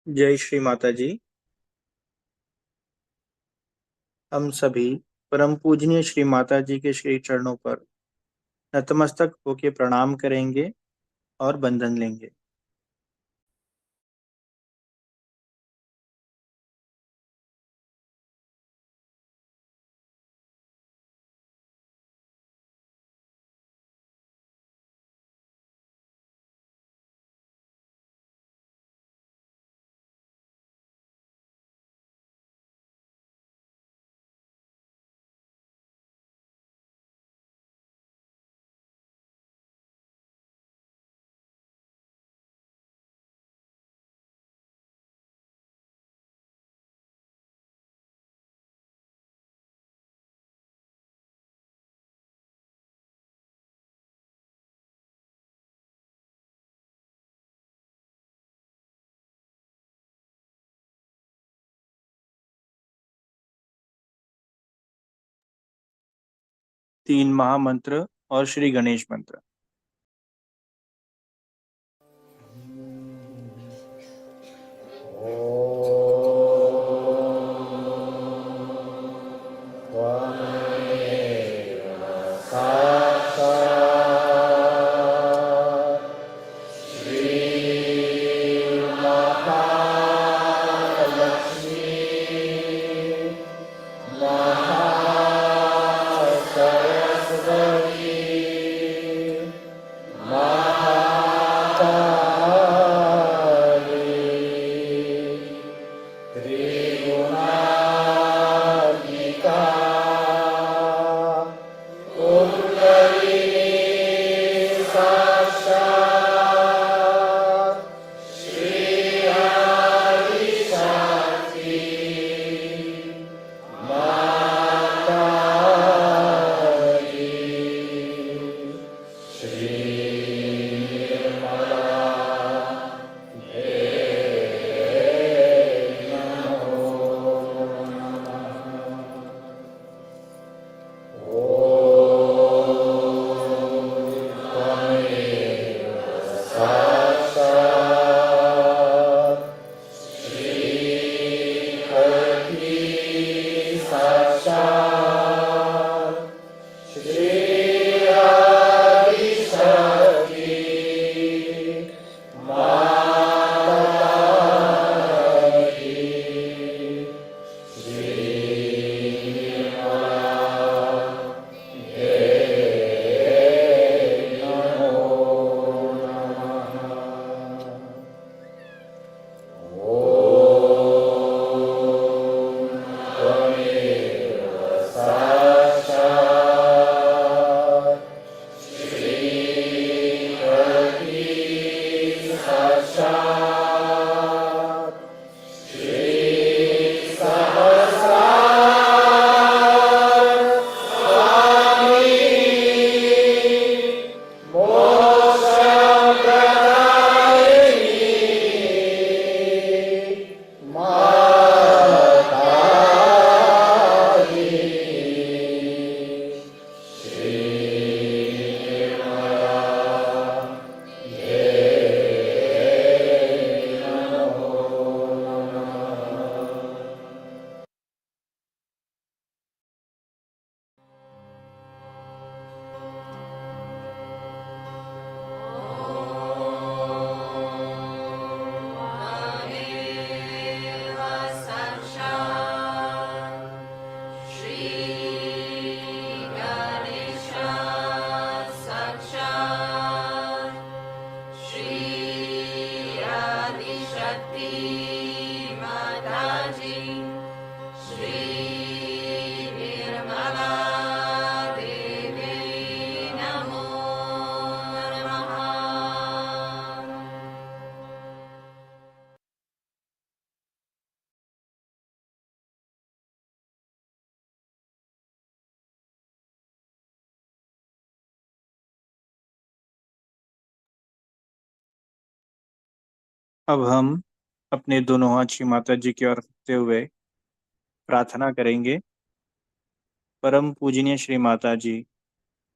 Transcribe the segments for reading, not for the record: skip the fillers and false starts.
जय श्री माता जी। हम सभी परम पूजनीय श्री माता जी के श्री चरणों पर नतमस्तक होके प्रणाम करेंगे और बंधन लेंगे। तीन महामंत्र और श्री गणेश मंत्र। अब हम अपने दोनों हाथ श्री माता जी की ओर रखते हुए प्रार्थना करेंगे। परम पूजनीय श्री माता जी,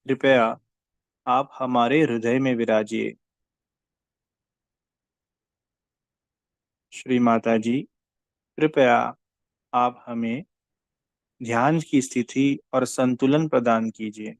कृपया आप हमारे हृदय में विराजिए। श्री माता जी, कृपया आप हमें ध्यान की स्थिति और संतुलन प्रदान कीजिए।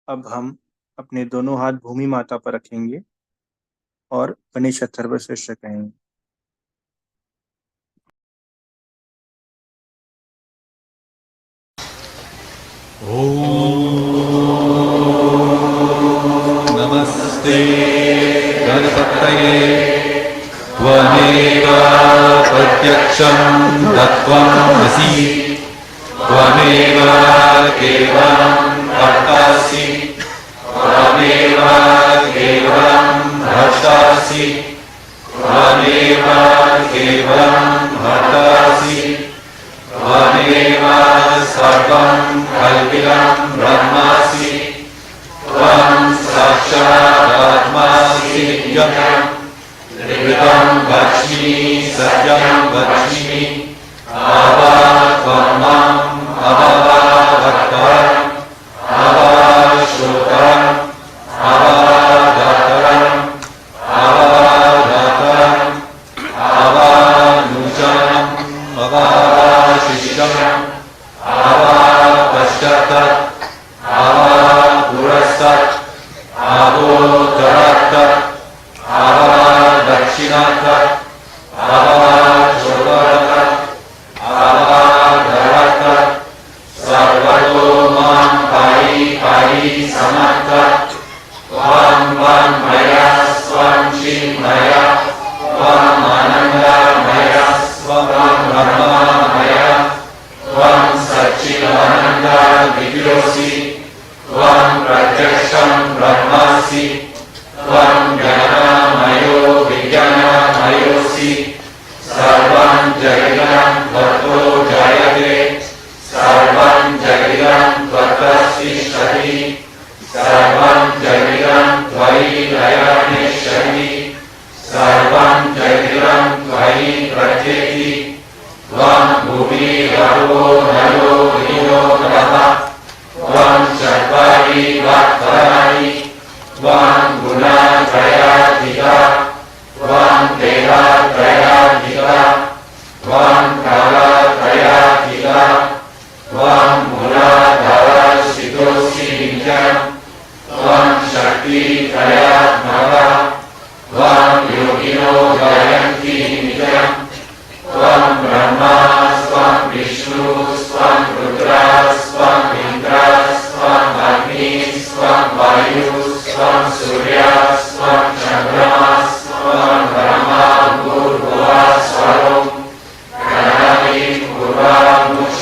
अब हम अपने दोनों हाथ भूमि माता पर रखेंगे और गणेश अथर्वशीर्ष कहेंगे। नमस्ते गणपतये त्वमेव प्रत्यक्षं तत्त्वमसि त्वमेव केवलं कर्तासि त्वमेव केवलं भर्तासि त्वमेव केवलं भर्तासि त्वमेव सर्वं कल्पितं ब्रह्मासि त्वं साक्षादात्मासि नित्यं त्रिविधं वच्मि सत्यं वच्मि त्वं माम् अववादकरम् अवश्रुतम् अवधातरम् अवधातरम् अवानुजम् अवाशिष्टम् अवापश्चात् अवापुरस्तात् अवोत्तरात् अवदक्षिणात् अवचोदरात् अवधरात् सर्वतो मां पाहि पाहि समर्थ त्वं वाङ्मया स्वं चिन्मया त्वम् आनन्दमया स्वं ब्रह्ममया त्वं सच्चिदानन्द विद्योऽसि त्वं प्रत्यक्षं ब्रह्मासि त्वं ज्ञानमयो विज्ञानमयोऽसि सर्वं जगतं त्वत्तो जायते सर्वं जगतं त्वत्तस्तिष्ठति सर्वं जगतं त्वयि लयनिष्ठति सर्वं जगतं त्वयि प्रत्येति त्वं भुवि रवो नरो वीरो नरः त्वं चत्वारि वाक्पराणि त्वं गुणत्रयाधिका त्वं तेजत्रयाधिका त्वं कालत्रयाधिका त्वं मूलाधारस्थितोऽसि नित्यं त्वं शक्तित्रयात्मकः त्वं योगिनो गायन्ति नित्यं त्वं ब्रह्मा स्वं विष्णु स्वं रुद्रा स्वं इन्द्रा स्वं अग्निः स्वं वायुः स्वं सूर्यः स्वं चन्द्रमा स्वं ब्रह्मा भूर्भुवः स्वरो गणपतिं पूर्वामुष्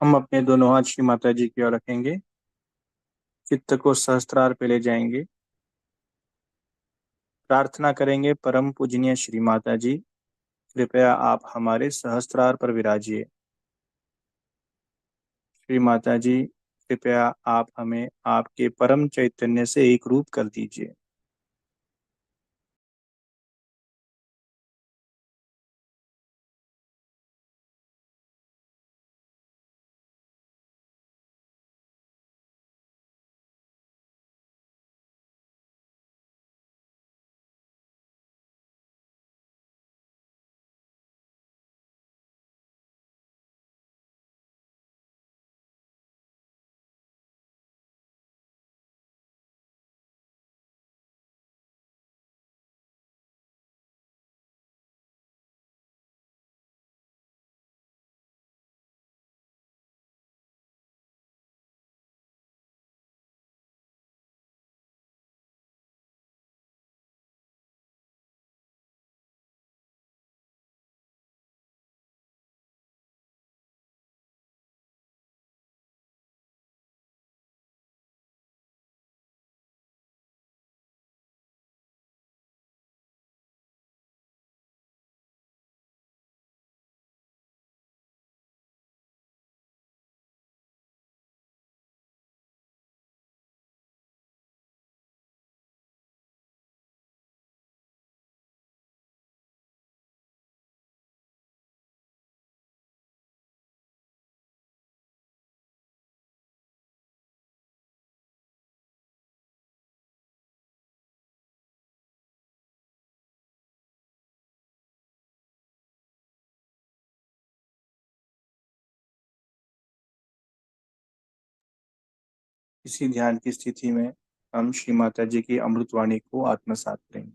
हम अपने दोनों हाथ श्री माता जी की ओर रखेंगे, चित्त को सहस्त्रार पे ले जाएंगे, प्रार्थना करेंगे। परम पूजनीय श्री माता जी, कृपया आप हमारे सहस्त्रार पर विराजिए। श्री माता जी, कृपया आप हमें आपके परम चैतन्य से एक रूप कर दीजिए। इसी ध्यान की स्थिति में हम श्री माता जी की अमृतवाणी को आत्मसात करेंगे।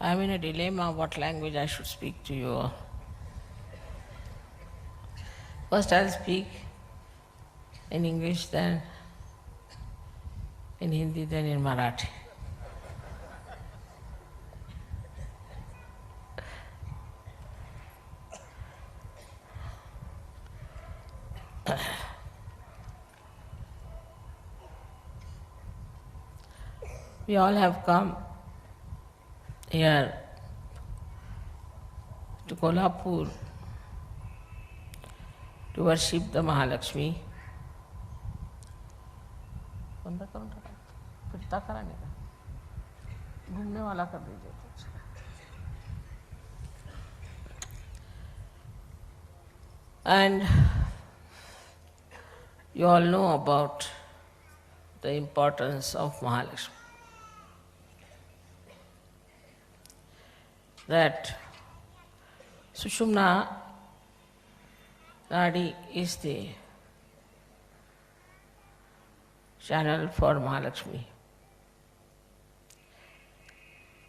I'm in a dilemma what language I should speak to you. First I'll speak in English, then in Hindi, then in Marathi. We all have come here to Kolhapur to worship the Mahalakshmi. बंद करो ना, फिरता कराने का, घूमने वाला कर दीजिए कुछ. And you all know about the importance of Mahalakshmi. That Sushumna Nadi is the channel for Mahalakshmi.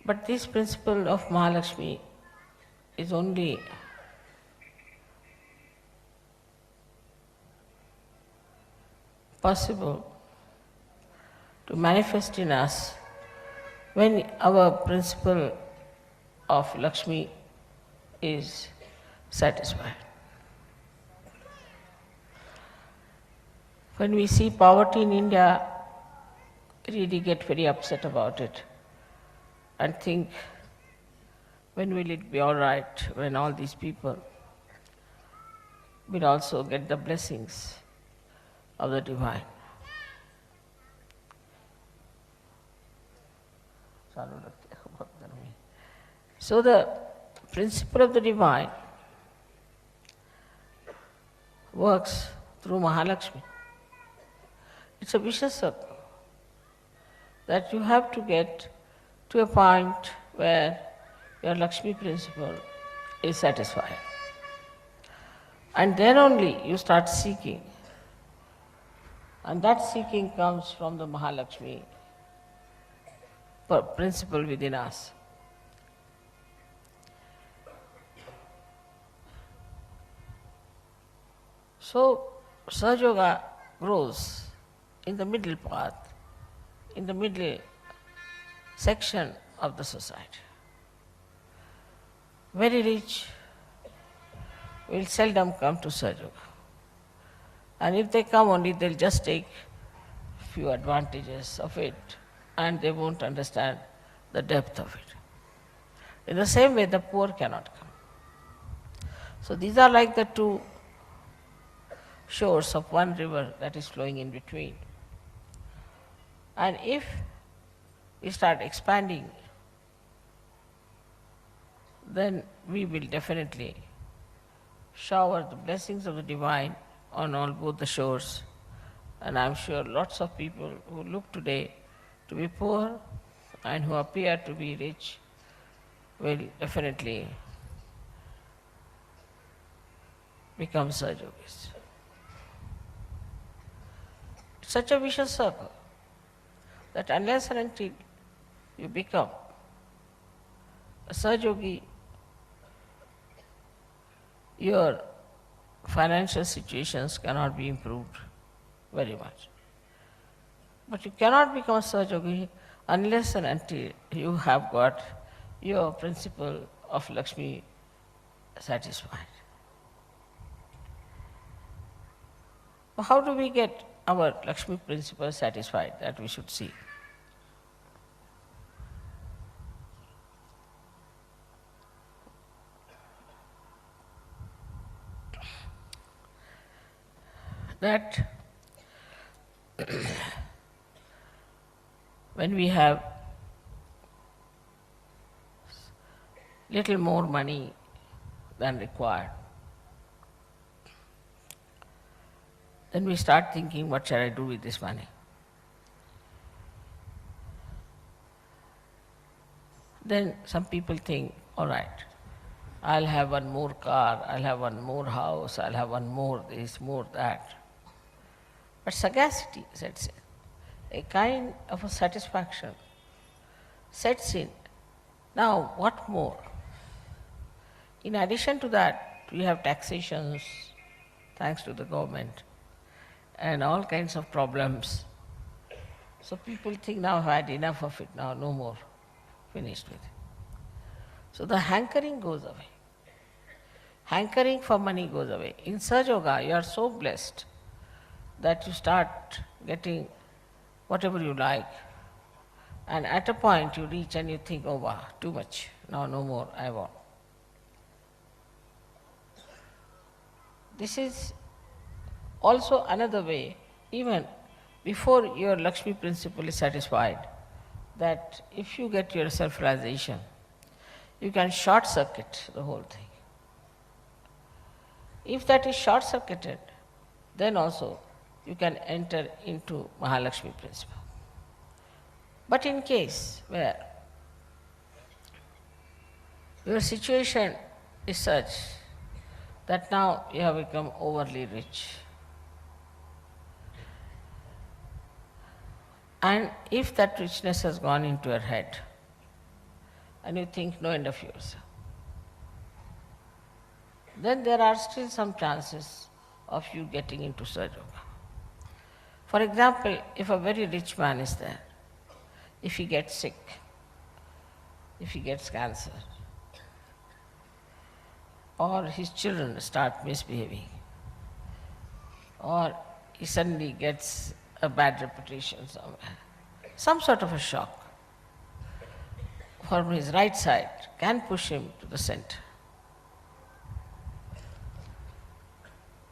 But this principle of Mahalakshmi is only possible to manifest in us when our principle of Lakshmi is satisfied. When we see poverty in India, we really get very upset about it and think, when will it be all right when all these people will also get the blessings of the divine. So the principle of the divine works through Mahalakshmi. It's a vicious circle that you have to get to a point where your Lakshmi principle is satisfied. And then only you start seeking. And that seeking comes from the Mahalakshmi principle within us. So, Sahaja grows in the middle path, in the middle section of the society. Very rich will seldom come to Sahaja. And if they come only, they'll just take few advantages of it and they won't understand the depth of it. In the same way, the poor cannot come. So these are like the two shores of one river that is flowing in between. And if we start expanding, then we will definitely shower the blessings of the divine on all both the shores. And I'm sure lots of people who look today to be poor and who appear to be rich will definitely become Sahajogis. It's such a vicious circle that unless and until you become a Sahajogi, your financial situations cannot be improved very much. But you cannot become a Sahajogi unless and until you have got your principle of Lakshmi satisfied. How do we get our Lakshmi principle satisfied? That we should see. That when we have little more money than required, then we start thinking, what shall I do with this money? Then some people think, all right, I'll have one more car, I'll have one more house, I'll have one more this, more that. But sagacity sets in, a kind of a satisfaction sets in. Now, what more? In addition to that, we have taxations, thanks to the government, and all kinds of problems. So people think, now I've had enough of it, now no more, finished with it. So the hankering goes away. Hankering for money goes away. In Sahaja, you are so blessed that you start getting whatever you like. And at a point you reach and you think, oh wow, too much, now no more, I want. This is also another way, even before your Lakshmi principle is satisfied, that if you get your self-realization, you can short-circuit the whole thing. If that is short-circuited, then also you can enter into Mahalakshmi principle. But in case where your situation is such that now you have become overly rich, and if that richness has gone into your head, and you think no end of yourself, then there are still some chances of you getting into Sahaja. For example, if a very rich man is there, if he gets sick, if he gets cancer, or his children start misbehaving, or he suddenly gets a bad reputation somewhere, some sort of a shock from his right side can push him to the center.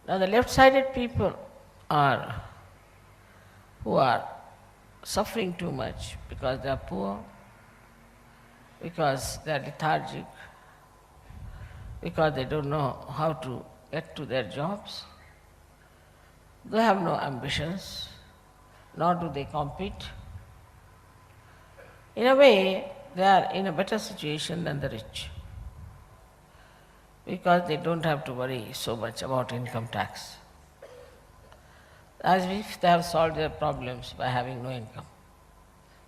Now the left-sided people who are suffering too much because they are poor, because they are lethargic, because they don't know how to get to their jobs. They have no ambitions, nor do they compete. In a way, they are in a better situation than the rich, because they don't have to worry so much about income tax, as if they have solved their problems by having no income,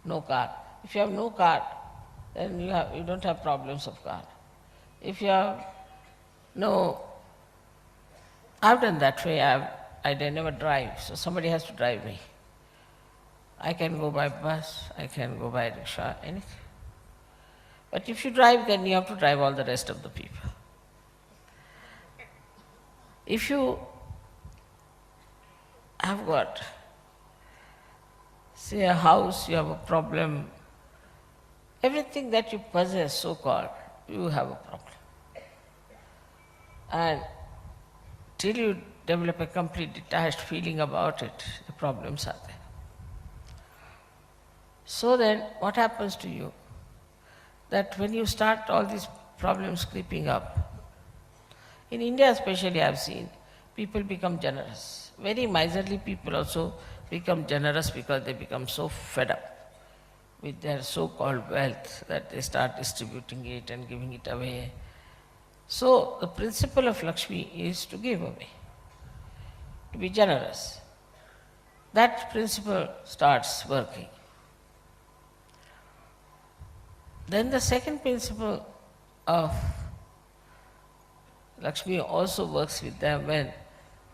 no car. If you have no car, then you don't have problems of car. If you have no, I've done that way, I never drive, so somebody has to drive me. I can go by bus, I can go by rickshaw, anything. But if you drive, then you have to drive all the rest of the people. If you have got, say, a house, you have a problem, everything that you possess, so-called, you have a problem. And till you develop a complete detached feeling about it, the problems are there. So then, what happens to you? That when you start all these problems creeping up, in India especially I have seen, people become generous. Very miserly people also become generous because they become so fed up with their so-called wealth that they start distributing it and giving it away. So the principle of Lakshmi is to give away, to be generous. That principle starts working. Then the second principle of Lakshmi also works with them when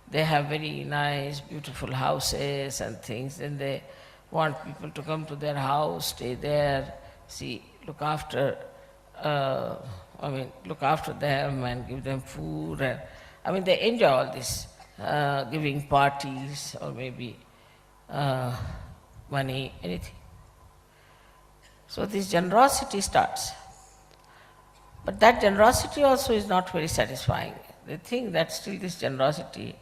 they have very nice, beautiful houses and things. Then they want people to come to their house, stay there, look after them and give them food. And, they enjoy all this, giving parties or maybe money, anything. So this generosity starts. But that generosity also is not very satisfying. They think that still this generosity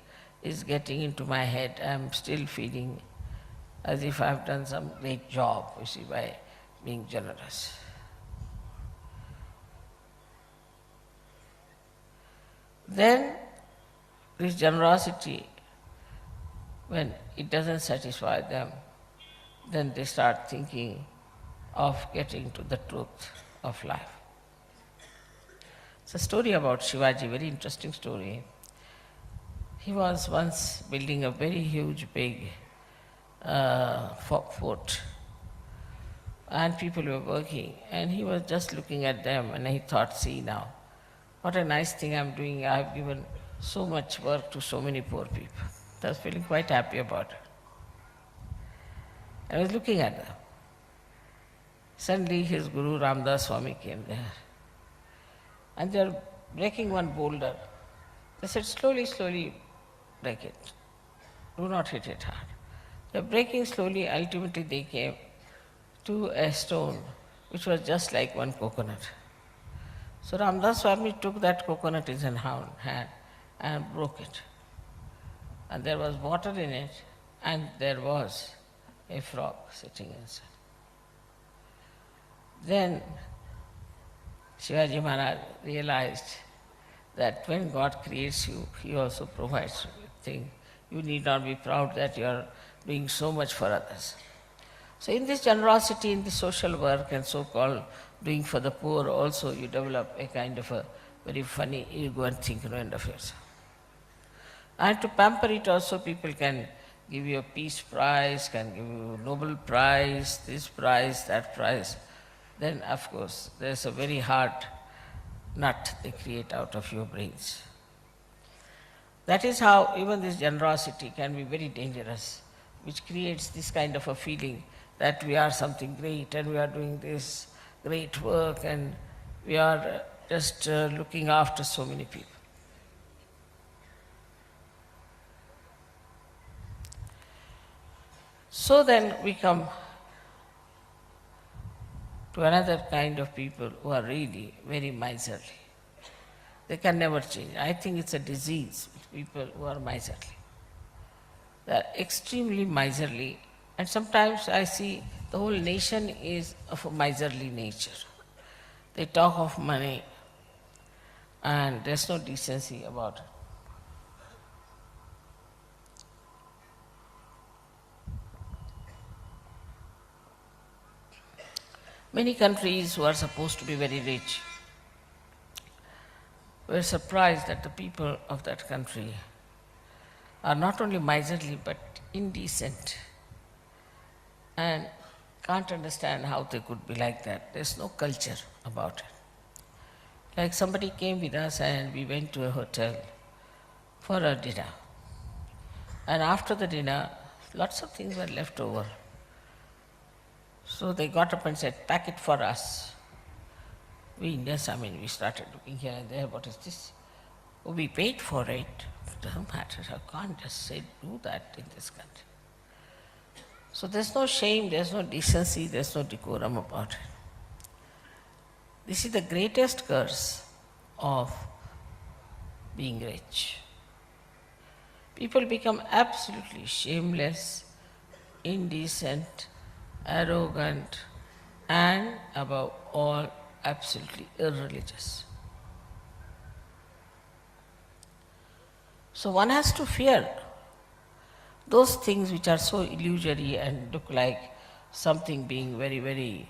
is getting into my head. I am still feeling as if I have done some great job, by being generous. Then this generosity, when it doesn't satisfy them, then they start thinking of getting to the truth of life. It's a story about Shivaji, very interesting story. He was once building a very huge, big fort, and people were working, and he was just looking at them, and he thought, see now, what a nice thing I'm doing. I have given so much work to so many poor people. I was feeling quite happy about it. I was looking at them. Suddenly his Guru Ramdas Swami came there, and they were breaking one boulder. They said, slowly, slowly break it. Do not hit it hard. They were breaking slowly. Ultimately they came to a stone which was just like one coconut. So Ramdas Swami took that coconut in his hand and broke it. And there was water in it, and there was a frog sitting inside. Then Shivaji Maharaj realized that when God creates you, He also provides you with things. You need not be proud that you are doing so much for others. So in this generosity, in this social work and so-called doing for the poor also, you develop a kind of a very funny ego and think no end of yourself. And to pamper it also, people can give you a peace prize, can give you a Nobel Prize, this prize, that prize. Then of course there's a very hard nut they create out of your brains. That is how even this generosity can be very dangerous, which creates this kind of a feeling that we are something great and we are doing this great work and we are just looking after so many people. So then we come to another kind of people who are really very miserly. They can never change. I think it's a disease with people who are miserly. They are extremely miserly, and sometimes I see the whole nation is of a miserly nature. They talk of money and there's no decency about it. Many countries who are supposed to be very rich were surprised that the people of that country are not only miserly but indecent and can't understand how they could be like that. There's no culture about it. Like somebody came with us and we went to a hotel for a dinner. And after the dinner, lots of things were left over. So they got up and said, pack it for us. We Indians, we started looking here and there, what is this? Oh, we paid for it. It doesn't matter, I can't just say do that in this country. So there's no shame, there's no decency, there's no decorum about it. This is the greatest curse of being rich. People become absolutely shameless, indecent, arrogant, and above all, absolutely irreligious. So one has to fear those things which are so illusory and look like something being very, very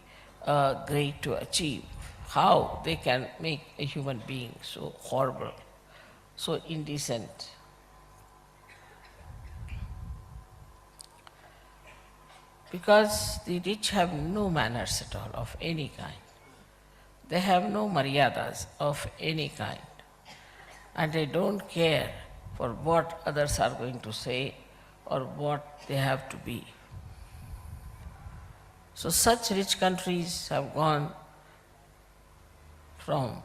great to achieve. How they can make a human being so horrible, so indecent. Because the rich have no manners at all of any kind. They have no maryadas of any kind. And they don't care for what others are going to say or what they have to be. So such rich countries have gone from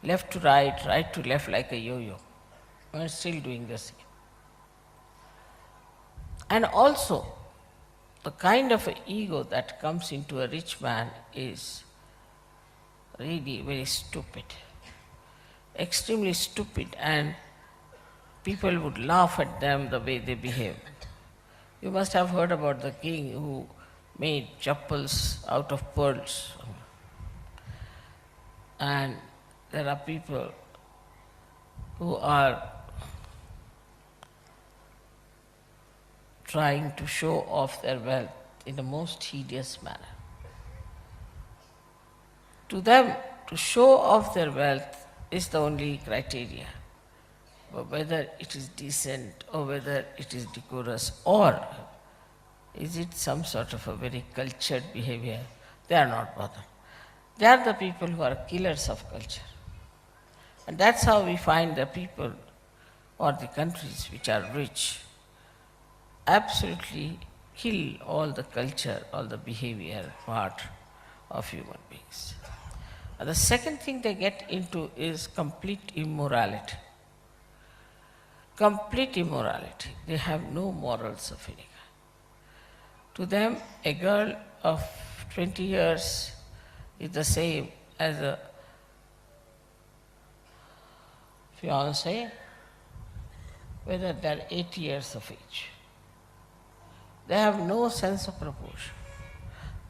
left to right, right to left like a yo-yo. We are still doing the same. And also, the kind of ego that comes into a rich man is really very stupid, extremely stupid, and people would laugh at them the way they behave. You must have heard about the king who made chappals out of pearls. And there are people who are trying to show off their wealth in the most hideous manner. To them, to show off their wealth is the only criteria. But whether it is decent or whether it is decorous or is it some sort of a very cultured behavior, they are not bothered. They are the people who are killers of culture. And that's how we find the people or the countries which are rich absolutely kill all the culture, all the behavior part of human beings. And the second thing they get into is complete immorality. Complete immorality. They have no morals of any kind. To them, a girl of 20 years is the same as a fiancé, whether they are 80 years of age. They have no sense of proportion.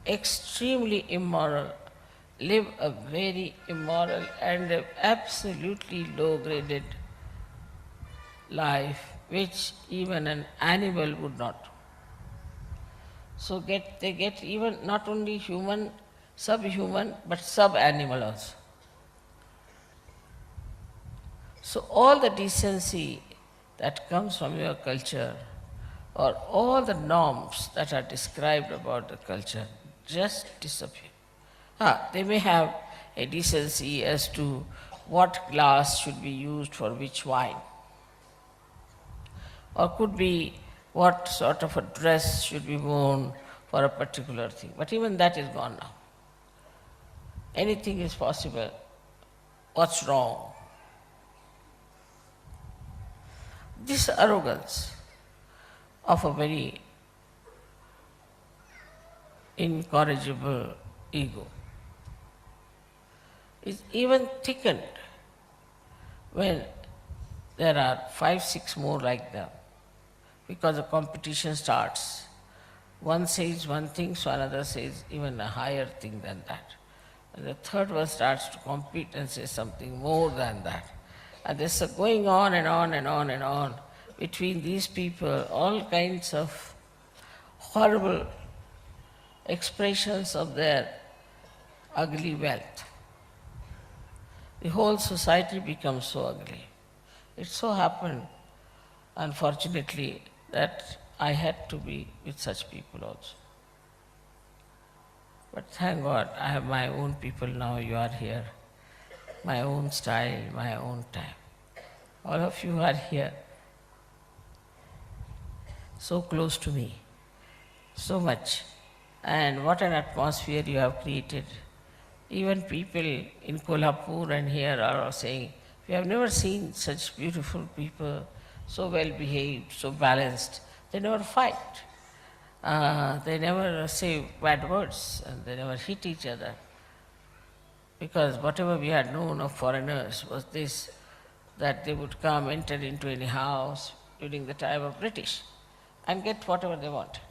Extremely immoral, live a very immoral and absolutely low-graded life, which even an animal would not. So they get even not only human, subhuman, but sub-animal also. So all the decency that comes from your culture or all the norms that are described about the culture just disappear. They may have a decency as to what glass should be used for which wine, or could be what sort of a dress should be worn for a particular thing. But even that is gone now. Anything is possible. What's wrong? This arrogance of a very incorrigible ego is even thickened when there are 5, 6 more like them, because the competition starts. One says one thing, so another says even a higher thing than that. And the third one starts to compete and say something more than that. And this is going on and on and on and on between these people, all kinds of horrible expressions of their ugly wealth. The whole society becomes so ugly. It so happened, unfortunately, that I had to be with such people also. But thank God, I have my own people now, you are here. My own style, my own time. All of you are here, so close to me, so much And what an atmosphere you have created. Even people in Kolhapur and here are saying, we have never seen such beautiful people, so well behaved, so balanced. They never fight. They never say bad words and they never hit each other. Because whatever we had known of foreigners was this, that they would come, enter into any house during the time of British and get whatever they wanted.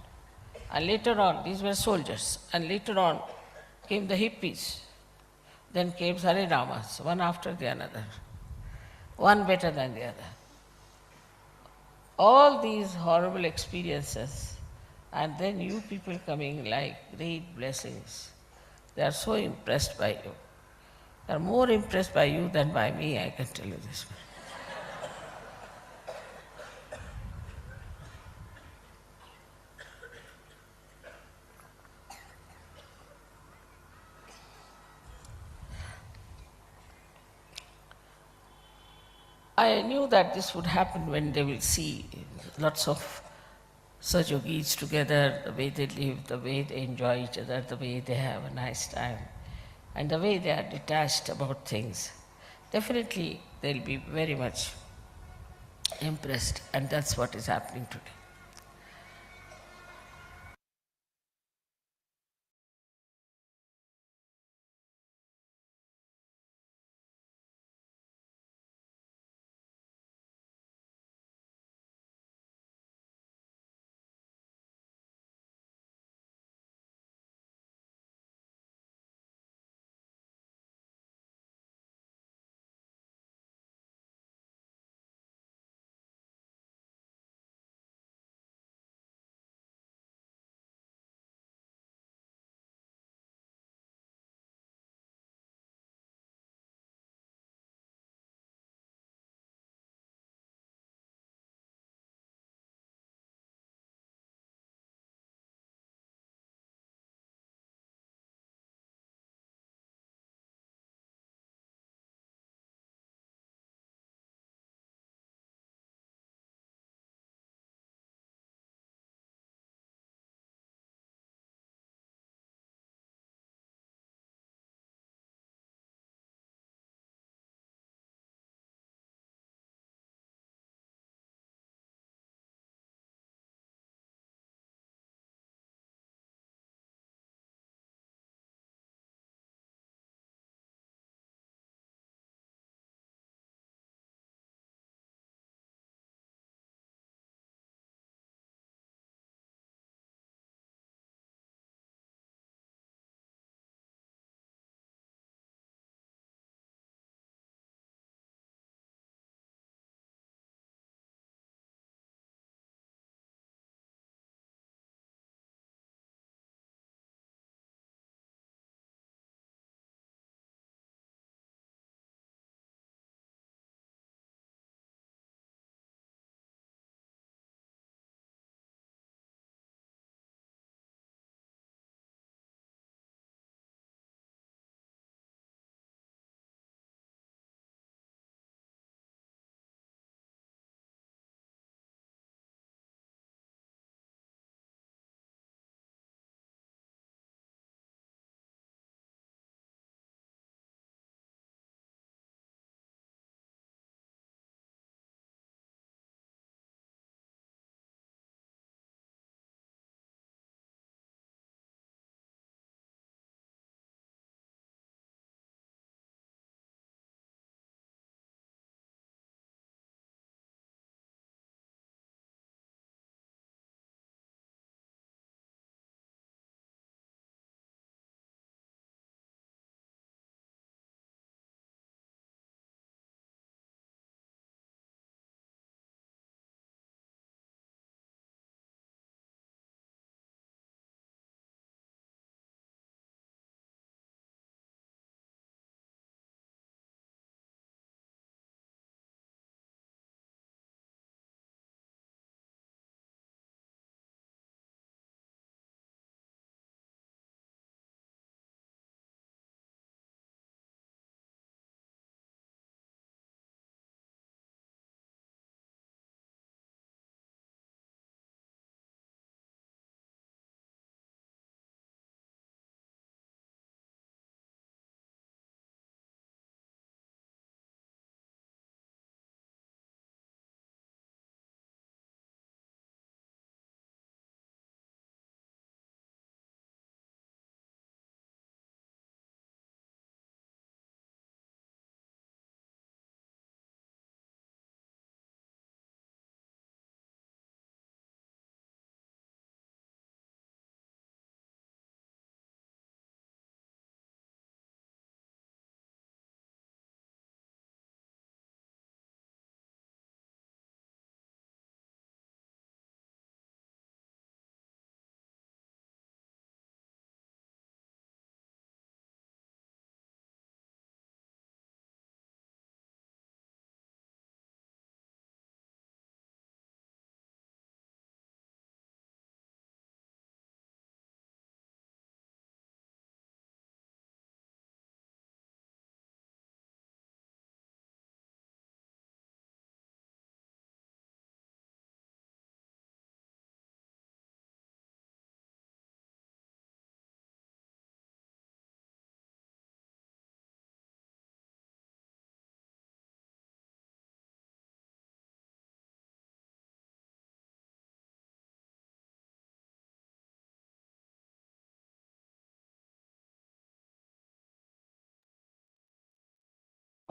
And later on, these were soldiers, and later on came the hippies, then came Hare Ramas, one after the another, one better than the other. All these horrible experiences, and then you people coming like great blessings. They are so impressed by you. They are more impressed by you than by me, I can tell you this. I knew that this would happen when they will see lots of Sajogis together, the way they live, the way they enjoy each other, the way they have a nice time, and the way they are detached about things. Definitely they'll be very much impressed, and that's what is happening today.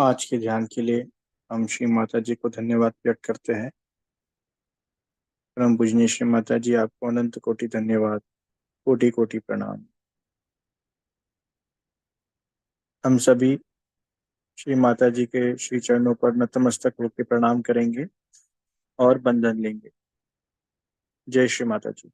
आज के ध्यान के लिए हम श्री माता जी को धन्यवाद व्यक्त करते हैं। परम पूजनीय श्री माता जी, आपको अनंत कोटि धन्यवाद, कोटि कोटि प्रणाम। हम सभी श्री माता जी के श्री चरणों पर नतमस्तक होकर प्रणाम करेंगे और बंधन लेंगे। जय श्री माता जी।